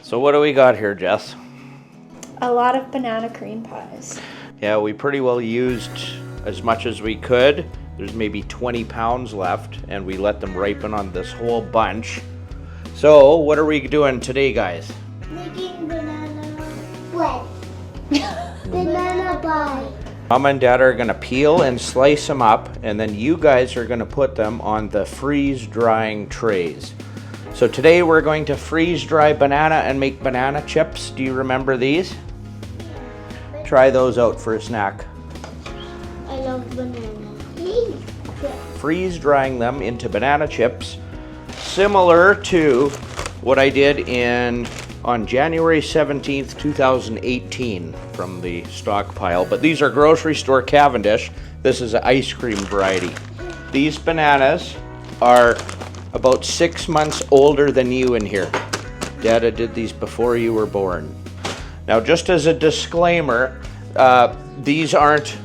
So what do we got here, Jess? A lot of banana cream pies. Yeah, we pretty well used as much as we could. There's maybe 20 pounds left, and we let them ripen on this whole bunch. So what are we doing today, guys? Making banana bread. Banana pie. Mom and Dad are gonna peel and slice them up, and then you guys are gonna put them on the freeze drying trays. So today we're going to freeze dry banana and make banana chips. Do you remember these? Try those out for a snack. I love banana. Freeze drying them into banana chips, similar to what I did on January 17th, 2018 from the stockpile. But these are grocery store Cavendish. This is an ice cream variety. These bananas are about 6 months older than you in here. Dada did these before you were born. Now, just as a disclaimer, these aren't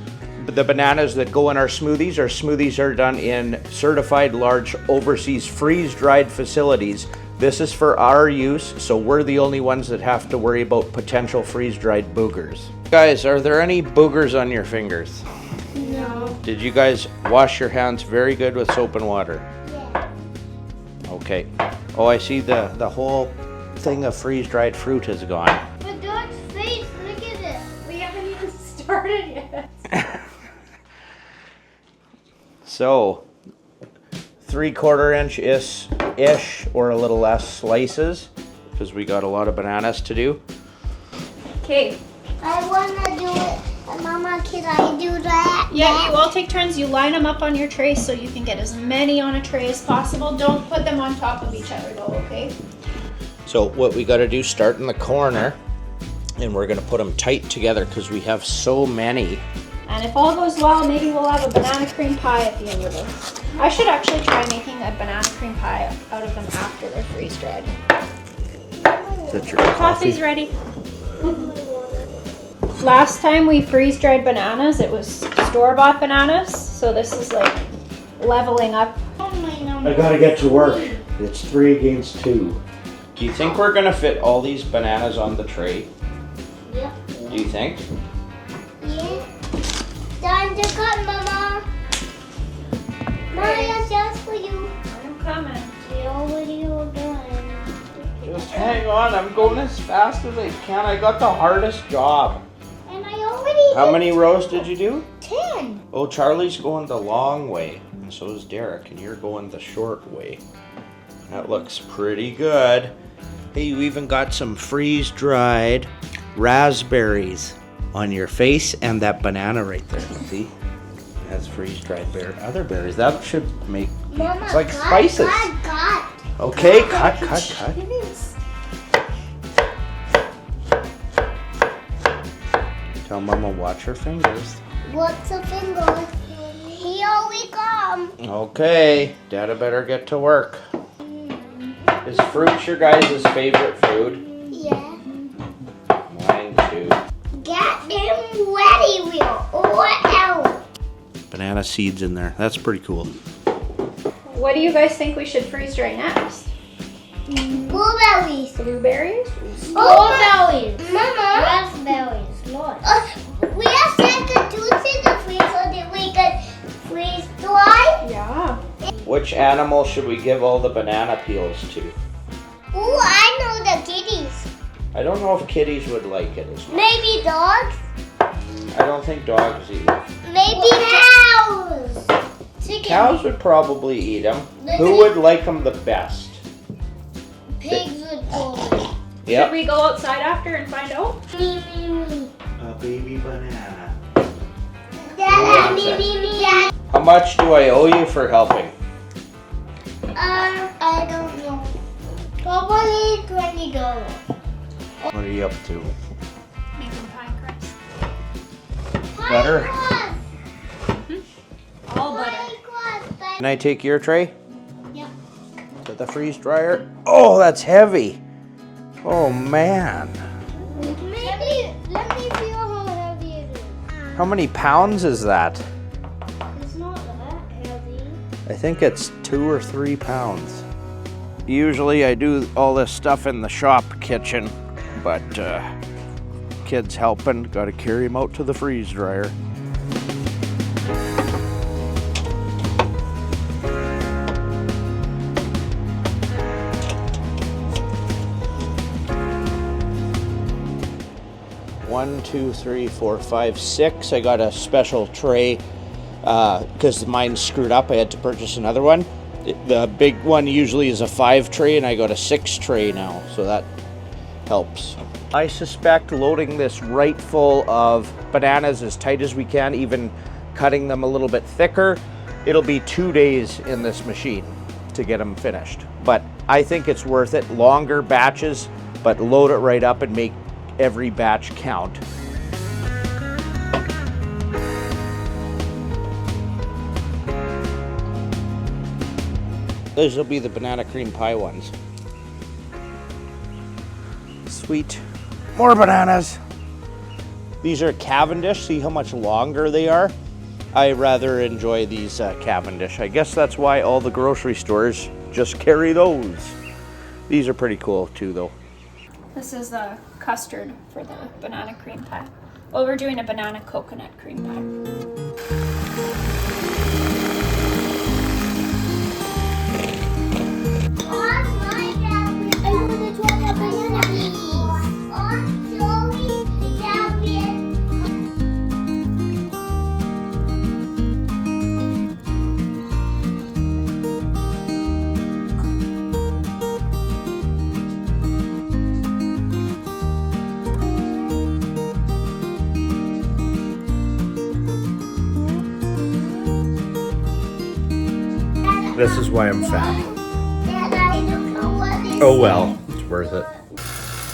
the bananas that go in our smoothies. Our smoothies are done in certified large overseas freeze-dried facilities. This is for our use, so we're the only ones that have to worry about potential freeze-dried boogers. Guys, are there any boogers on your fingers? No. Did you guys wash your hands very good with soap and water? Yeah. Okay. Oh, I see the whole thing of freeze-dried fruit is gone. But Dog's face, look at it. We haven't even started yet. So, 3/4 inch ish or a little less slices, because we got a lot of bananas to do. Okay. I want to do it. Mama, can I do that? Yeah, you all take turns. You line them up on your tray so you can get as many on a tray as possible. Don't put them on top of each other though, okay? So what we got to do, start in the corner, and we're going to put them tight together because we have so many. And if all goes well, maybe we'll have a banana cream pie at the end of it. I should actually try making a banana cream pie out of them after they're freeze-dried. Is that your Coffee's ready. Last time we freeze-dried bananas, it was store-bought bananas. So this is like leveling up. I got to get to work. It's 3 against 2. Do you think we're going to fit all these bananas on the tray? Yep. Do you think? Yeah. Time to cut, Mama. Maya, just for you. I'm coming. We already all done. Just hang on. I'm going as fast as I can. I got the hardest job. And I already How many rows did you do? 10. Oh, Charlie's going the long way, and so is Derek, and you're going the short way. That looks pretty good. Hey, you even got some freeze-dried raspberries on your face and that banana right there. See? That's freeze-dried other berries. That should make Mama, it's like cut, spices. Cut. Okay, cut. Tell Mama watch her fingers. What's a finger? Here we come. Okay, Dada better get to work. Is fruit your guys' favorite food? Yeah. Mine too. Get them ready, Will. Or else. Banana seeds in there. That's pretty cool. What do you guys think we should freeze-dry next? Blueberries. Blueberries? Strawberries. Mama. Raspberries. We have set the juice in the freezer so that we can freeze dry. Yeah. Which animal should we give all the banana peels to? Ooh, I know the kitties. I don't know if kitties would like it as much. Maybe dogs. I don't think dogs eat them. Maybe cows. Chicken. Cows would probably eat them. Who would like them the best? Pigs would probably. Should Yep. we go outside after and find out? Me. A baby banana. Dada, me. Dada. How much do I owe you for helping? I don't know. Probably $20. What are you up to? Making pie crust. Butter? All butter. Can I take your tray? Yep. To the freeze dryer? Oh, that's heavy. Oh man. Let me feel how heavy it is. How many pounds is that? It's not that heavy. I think it's 2 or 3 pounds. Usually I do all this stuff in the shop kitchen, but kids helping, gotta carry them out to the freeze dryer. One, two, three, four, five, six. I got a special tray because mine screwed up. I had to purchase another one. The big one usually is a 5 tray, and I got a 6 tray now, so that helps. I suspect loading this right full of bananas as tight as we can, even cutting them a little bit thicker, it'll be 2 days in this machine to get them finished. But I think it's worth it. Longer batches, but load it right up and make every batch count. Those will be the banana cream pie ones. Sweet. More bananas. These are Cavendish. See how much longer they are? I rather enjoy these Cavendish. I guess that's why all the grocery stores just carry those. These are pretty cool too, though. This is the custard for the banana cream pie. Well, we're doing a banana coconut cream pie. This is why I'm fat. Dad, I don't know what this Oh well, it's worth it.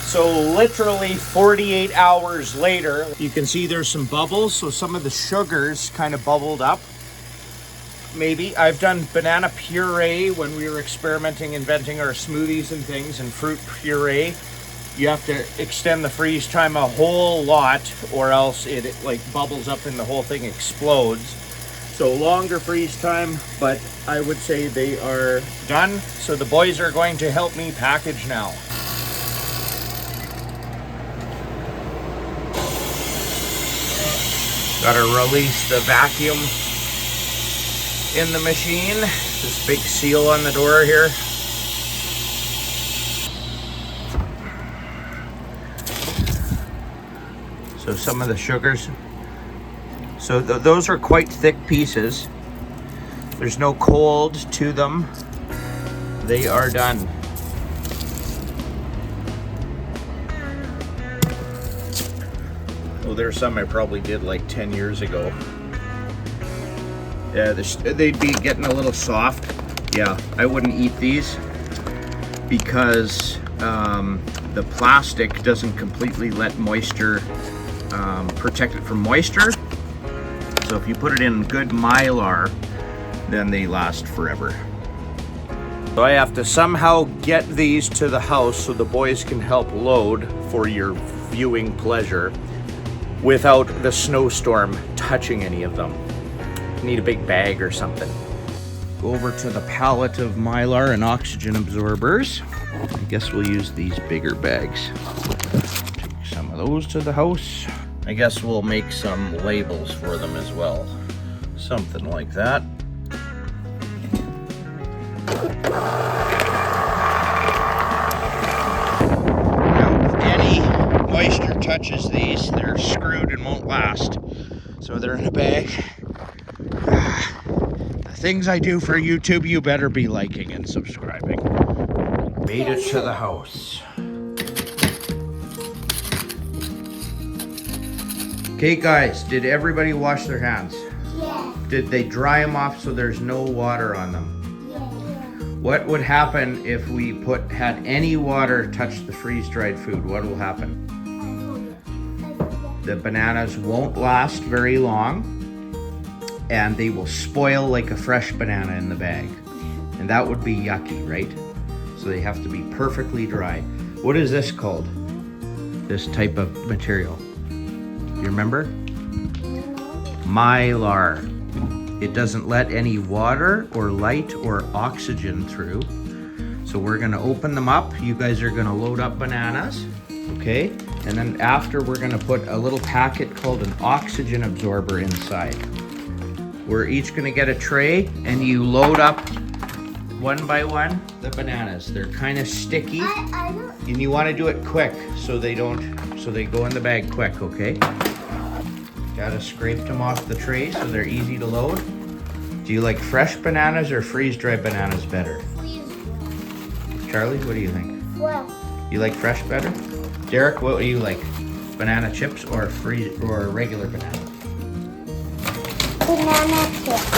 So literally 48 hours later, you can see there's some bubbles, so some of the sugars kind of bubbled up. Maybe. I've done banana puree when we were experimenting, inventing our smoothies and things, and fruit puree. You have to extend the freeze time a whole lot, or else it like bubbles up and the whole thing explodes. So longer freeze time, but I would say they are done. So the boys are going to help me package now. Gotta release the vacuum in the machine. This big seal on the door here. So some of the sugars. So those are quite thick pieces. There's no cold to them. They are done. Oh, there's some I probably did like 10 years ago. Yeah, they'd be getting a little soft. Yeah, I wouldn't eat these because the plastic doesn't completely let moisture protect it from moisture. So if you put it in good Mylar, then they last forever. So I have to somehow get these to the house so the boys can help load for your viewing pleasure without the snowstorm touching any of them. Need a big bag or something. Go over to the pallet of Mylar and oxygen absorbers. I guess we'll use these bigger bags. Take some of those to the house. I guess we'll make some labels for them as well. Something like that. Now, if any moisture touches these, they're screwed and won't last. So they're in a bag. The things I do for YouTube, you better be liking and subscribing. Made it to the house. Okay guys, did everybody wash their hands? Yeah. Did they dry them off so there's no water on them? Yeah. What would happen if we had any water touch the freeze-dried food? What will happen? The bananas won't last very long and they will spoil like a fresh banana in the bag. And that would be yucky, right? So they have to be perfectly dry. What is this called? This type of material? You remember? Mylar. It doesn't let any water or light or oxygen through. So we're gonna open them up. You guys are gonna load up bananas, okay? And then after, we're gonna put a little packet called an oxygen absorber inside. We're each gonna get a tray, and you load up one by one the bananas. They're kind of sticky, and you want to do it quick so they go in the bag quick, okay? Gotta scrape them off the tray so they're easy to load. Do you like fresh bananas or freeze-dried bananas better? Charlie, what do you think? Well, You like fresh better? Derek, what do you like? Banana chips or regular banana? banana chips.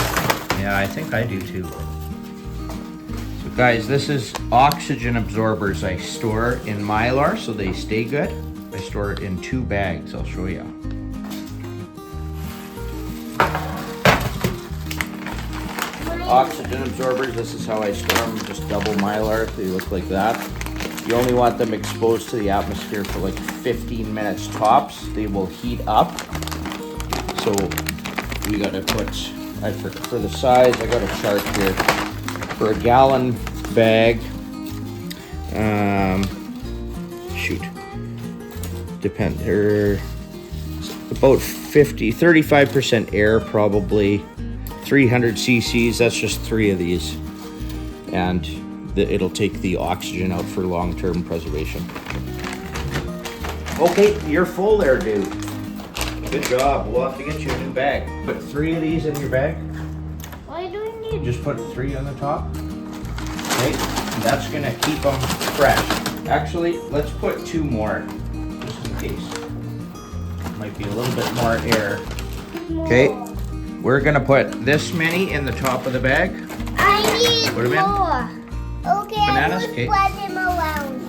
Yeah, I think I do too. So guys, this is oxygen absorbers I store in Mylar so they stay good. I store it in 2 bags. I'll show you. Oxygen absorbers, this is how I store them, just double Mylar. They look like that. You only want them exposed to the atmosphere for like 15 minutes tops. They will heat up. So we gotta put, for the size, I got a chart here. For a gallon bag, about 35% air probably. 300 cc's, that's just 3 of these. And it'll take the oxygen out for long-term preservation. Okay, you're full there, dude. Good job. We'll have to get you a new bag. Put 3 of these in your bag. Why do we need? Just put 3 on the top. Okay, and that's gonna keep them fresh. Actually, let's put 2 more, just in case. Might be a little bit more air. Okay, we're gonna put this many in the top of the bag. I need Put 'em in. more. Okay, Bananas? I will Okay. spread them around.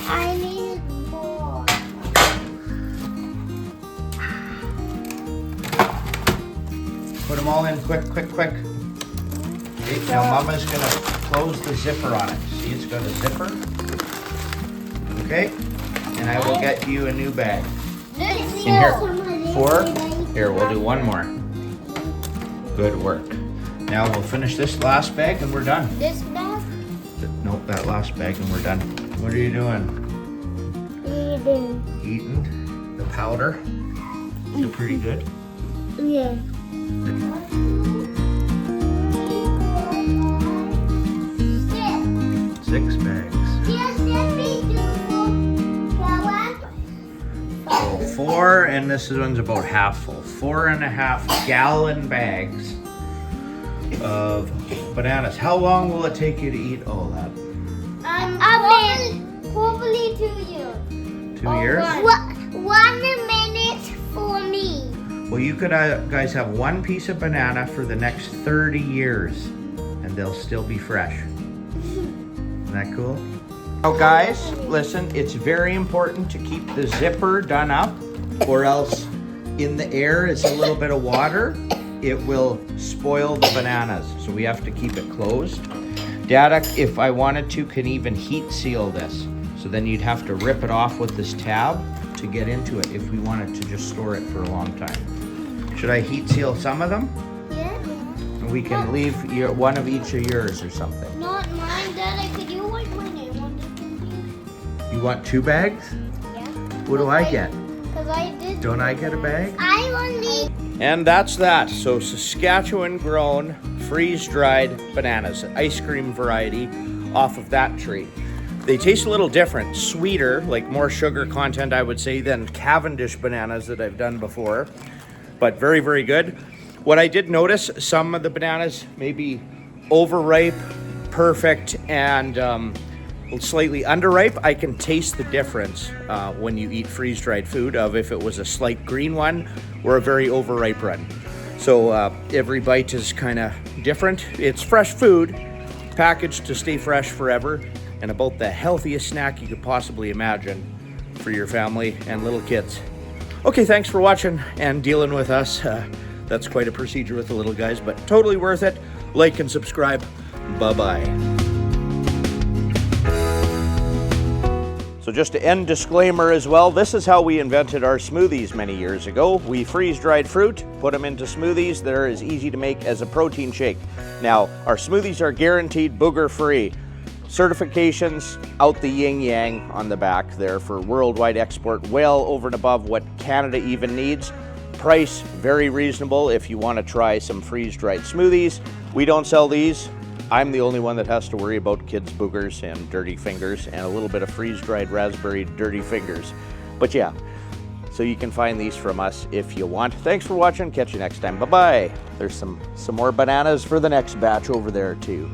I need more. Put them all in quick. Okay, now Mama's gonna close the zipper on it. See, it's got a zipper. Okay, and I will get you a new bag. This In here, 4. Here, we'll do 1 more. Good work. Now we'll finish this last bag and we're done. This bag? Nope, that last bag and we're done. What are you doing? Eating the powder. Is it pretty good? Yeah. 6 bags. Yes, let me do 4. So 4, and this one's about half full. 4.5 gallon bags of bananas. How long will it take you to eat all that? Probably 2 years. 2 years? 1 minute for me. Well, you could guys have 1 piece of banana for the next 30 years, and they'll still be fresh. Isn't that cool? Now guys, listen, it's very important to keep the zipper done up, or else in the air is a little bit of water. It will spoil the bananas, so we have to keep it closed. Dada, if I wanted to, can even heat seal this. So then you'd have to rip it off with this tab to get into it if we wanted to just store it for a long time. Should I heat seal some of them? Yeah. And we can leave one of each of yours or something. Not mine, Daddy. Could you write my name on this computer? You want 2 bags? Yeah. What do I get? Because I did. Don't I get a bag? I only. And that's that. So Saskatchewan grown, freeze-dried bananas, ice cream variety off of that tree. They taste a little different, sweeter, like more sugar content, I would say, than Cavendish bananas that I've done before, but very, very good. What I did notice, some of the bananas may be overripe, perfect, and slightly underripe. I can taste the difference when you eat freeze-dried food of if it was a slight green one or a very overripe one. So every bite is kind of different. It's fresh food, packaged to stay fresh forever, and about the healthiest snack you could possibly imagine for your family and little kids. Okay, thanks for watching and dealing with us. That's quite a procedure with the little guys, but totally worth it. Like and subscribe. Bye-bye. So just to end disclaimer as well, this is how we invented our smoothies many years ago. We freeze-dried fruit, put them into smoothies. They're as easy to make as a protein shake. Now, our smoothies are guaranteed booger-free. Certifications out the yin yang on the back there for worldwide export, well over and above what Canada even needs. Price very reasonable if you want to try some freeze-dried smoothies. We don't sell these. I'm the only one that has to worry about kids' boogers and dirty fingers and a little bit of freeze-dried raspberry dirty fingers. But yeah, so you can find these from us if you want. Thanks for watching. Catch you next time. Bye-bye. There's some more bananas for the next batch over there too.